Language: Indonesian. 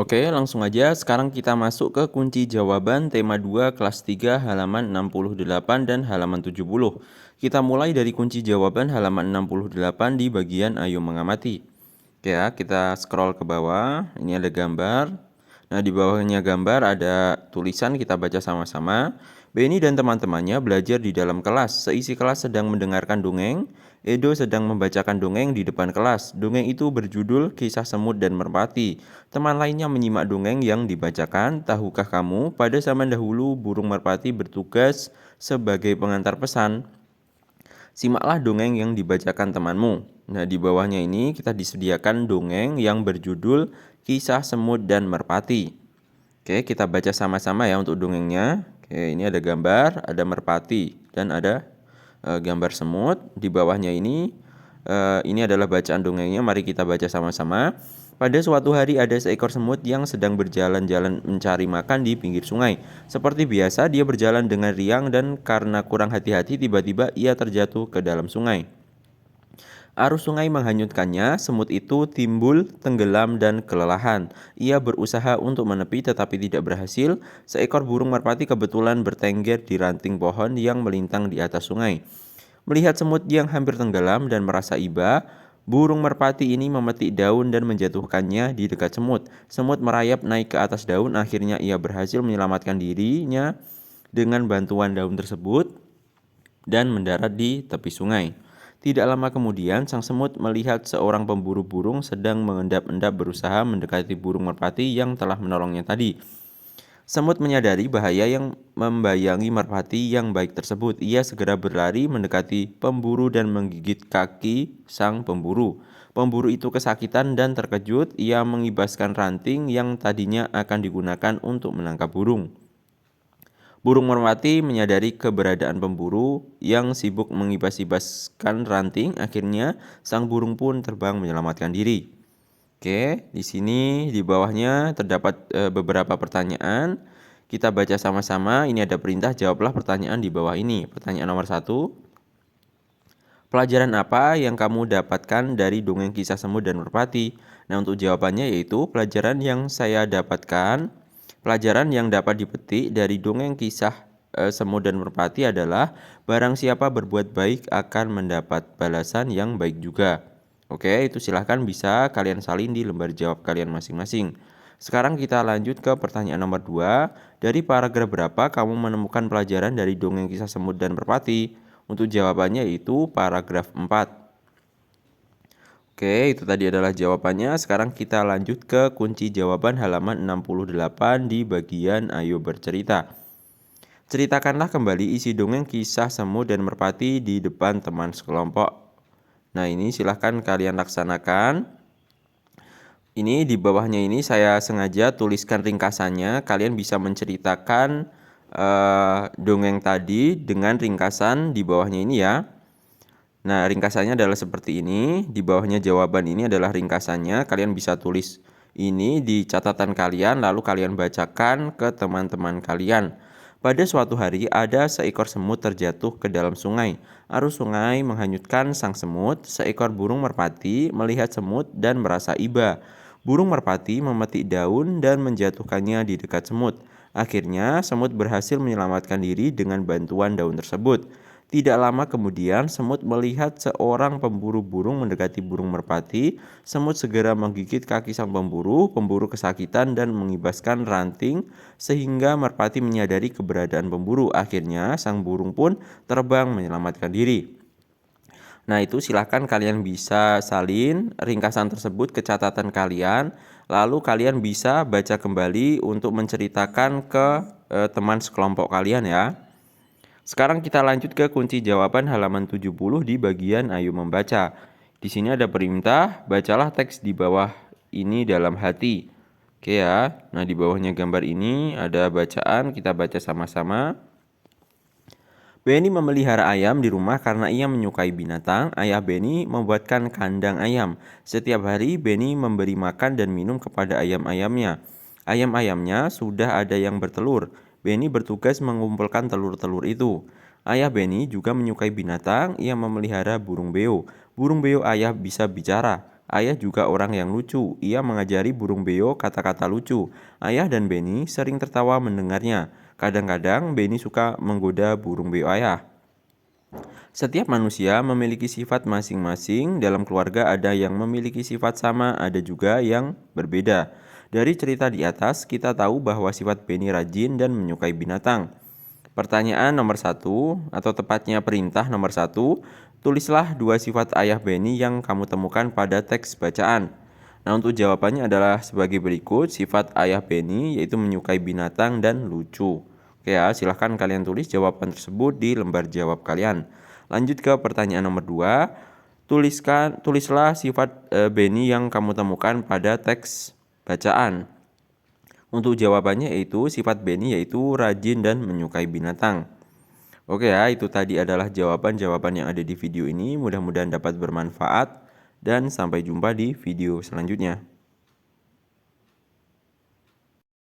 Oke, langsung aja. Sekarang kita masuk ke kunci jawaban tema 2 kelas 3 halaman 68 dan halaman 70. Kita mulai dari kunci jawaban halaman 68 di bagian ayo mengamati. Oke ya, kita scroll ke bawah. Ini ada gambar. Nah, di bawahnya gambar ada tulisan, kita baca sama-sama. Benny dan teman-temannya belajar di dalam kelas. Seisi kelas sedang mendengarkan dongeng. Edo sedang membacakan dongeng di depan kelas. Dongeng itu berjudul Kisah Semut dan Merpati. Teman lainnya menyimak dongeng yang dibacakan. Tahukah kamu, pada zaman dahulu burung merpati bertugas sebagai pengantar pesan. Simaklah dongeng yang dibacakan temanmu. Nah, di bawahnya ini kita disediakan dongeng yang berjudul Kisah Semut dan Merpati. Oke, kita baca sama-sama ya untuk dongengnya. Oke, ini ada gambar, ada merpati, dan ada gambar semut. Di bawahnya ini adalah bacaan dongengnya. Mari kita baca sama-sama. Pada suatu hari ada seekor semut yang sedang berjalan-jalan mencari makan di pinggir sungai. Seperti biasa, dia berjalan dengan riang dan karena kurang hati-hati tiba-tiba ia terjatuh ke dalam sungai. Arus sungai menghanyutkannya, semut itu timbul, tenggelam, dan kelelahan. Ia berusaha untuk menepi tetapi tidak berhasil. Seekor burung merpati kebetulan bertengger di ranting pohon yang melintang di atas sungai. Melihat semut yang hampir tenggelam dan merasa iba, burung merpati ini memetik daun dan menjatuhkannya di dekat semut. Semut merayap naik ke atas daun, akhirnya ia berhasil menyelamatkan dirinya dengan bantuan daun tersebut dan mendarat di tepi sungai. Tidak lama kemudian, sang semut melihat seorang pemburu burung sedang mengendap-endap berusaha mendekati burung merpati yang telah menolongnya tadi. Semut menyadari bahaya yang membayangi merpati yang baik tersebut. Ia segera berlari mendekati pemburu dan menggigit kaki sang pemburu. Pemburu itu kesakitan dan terkejut. Ia mengibaskan ranting yang tadinya akan digunakan untuk menangkap burung. Burung merpati menyadari keberadaan pemburu yang sibuk mengibas-ibaskan ranting. Akhirnya, sang burung pun terbang menyelamatkan diri. Oke, di sini di bawahnya terdapat beberapa pertanyaan. Kita baca sama-sama. Ini ada perintah, jawablah pertanyaan di bawah ini. Pertanyaan nomor 1. Pelajaran apa yang kamu dapatkan dari dongeng Kisah Semut dan Merpati? Nah, untuk jawabannya yaitu pelajaran yang saya dapatkan. Pelajaran yang dapat dipetik dari dongeng Kisah Semut dan Merpati adalah barang siapa berbuat baik akan mendapat balasan yang baik juga. Oke, itu silahkan bisa kalian salin di lembar jawab kalian masing-masing. Sekarang kita lanjut ke pertanyaan nomor 2. Dari paragraf berapa kamu menemukan pelajaran dari dongeng Kisah Semut dan Merpati? Untuk jawabannya yaitu paragraf 4. Oke, itu tadi adalah jawabannya. Sekarang kita lanjut ke kunci jawaban halaman 68 di bagian ayo bercerita. Ceritakanlah kembali isi dongeng Kisah Semut dan Merpati di depan teman sekelompok. Nah, ini silahkan kalian laksanakan. Ini di bawahnya ini saya sengaja tuliskan ringkasannya. Kalian bisa menceritakan dongeng tadi dengan ringkasan di bawahnya ini ya. Nah, ringkasannya adalah seperti ini. Di bawahnya jawaban ini adalah ringkasannya. Kalian bisa tulis ini di catatan kalian, lalu kalian bacakan ke teman-teman kalian. Pada suatu hari, ada seekor semut terjatuh ke dalam sungai. Arus sungai menghanyutkan sang semut. Seekor burung merpati melihat semut dan merasa iba. Burung merpati memetik daun dan menjatuhkannya di dekat semut. Akhirnya, semut berhasil menyelamatkan diri dengan bantuan daun tersebut. Tidak lama kemudian, semut melihat seorang pemburu burung mendekati burung merpati. Semut segera menggigit kaki sang pemburu. Pemburu kesakitan dan mengibaskan ranting sehingga merpati menyadari keberadaan pemburu. Akhirnya, sang burung pun terbang menyelamatkan diri. Nah, itu silahkan kalian bisa salin ringkasan tersebut ke catatan kalian. Lalu kalian bisa baca kembali untuk menceritakan ke teman sekelompok kalian ya. Sekarang kita lanjut ke kunci jawaban halaman 70 di bagian ayo membaca. Di sini ada perintah, bacalah teks di bawah ini dalam hati. Oke ya. Nah, di bawahnya gambar ini ada bacaan, kita baca sama-sama. Benny memelihara ayam di rumah karena ia menyukai binatang. Ayah Benny membuatkan kandang ayam. Setiap hari Benny memberi makan dan minum kepada ayam-ayamnya. Ayam-ayamnya sudah ada yang bertelur. Benny bertugas mengumpulkan telur-telur itu. Ayah Benny juga menyukai binatang. Ia memelihara burung beo. Burung beo ayah bisa bicara. Ayah juga orang yang lucu. Ia mengajari burung beo kata-kata lucu. Ayah dan Benny sering tertawa mendengarnya. Kadang-kadang Benny suka menggoda burung beo ayah. Setiap manusia memiliki sifat masing-masing. Dalam keluarga ada yang memiliki sifat sama, ada juga yang berbeda. Dari cerita di atas, kita tahu bahwa sifat Benny rajin dan menyukai binatang. Pertanyaan nomor 1, atau tepatnya perintah nomor 1, tulislah 2 sifat ayah Benny yang kamu temukan pada teks bacaan. Nah, untuk jawabannya adalah sebagai berikut. Sifat ayah Benny yaitu menyukai binatang dan lucu. Oke ya, silahkan kalian tulis jawaban tersebut di lembar jawab kalian. Lanjut ke pertanyaan nomor 2. Tulislah sifat Benny yang kamu temukan pada teks bacaan. Untuk jawabannya yaitu sifat Benny yaitu rajin dan menyukai binatang. Oke ya, itu tadi adalah jawaban-jawaban yang ada di video ini. Mudah-mudahan dapat bermanfaat dan sampai jumpa di video selanjutnya.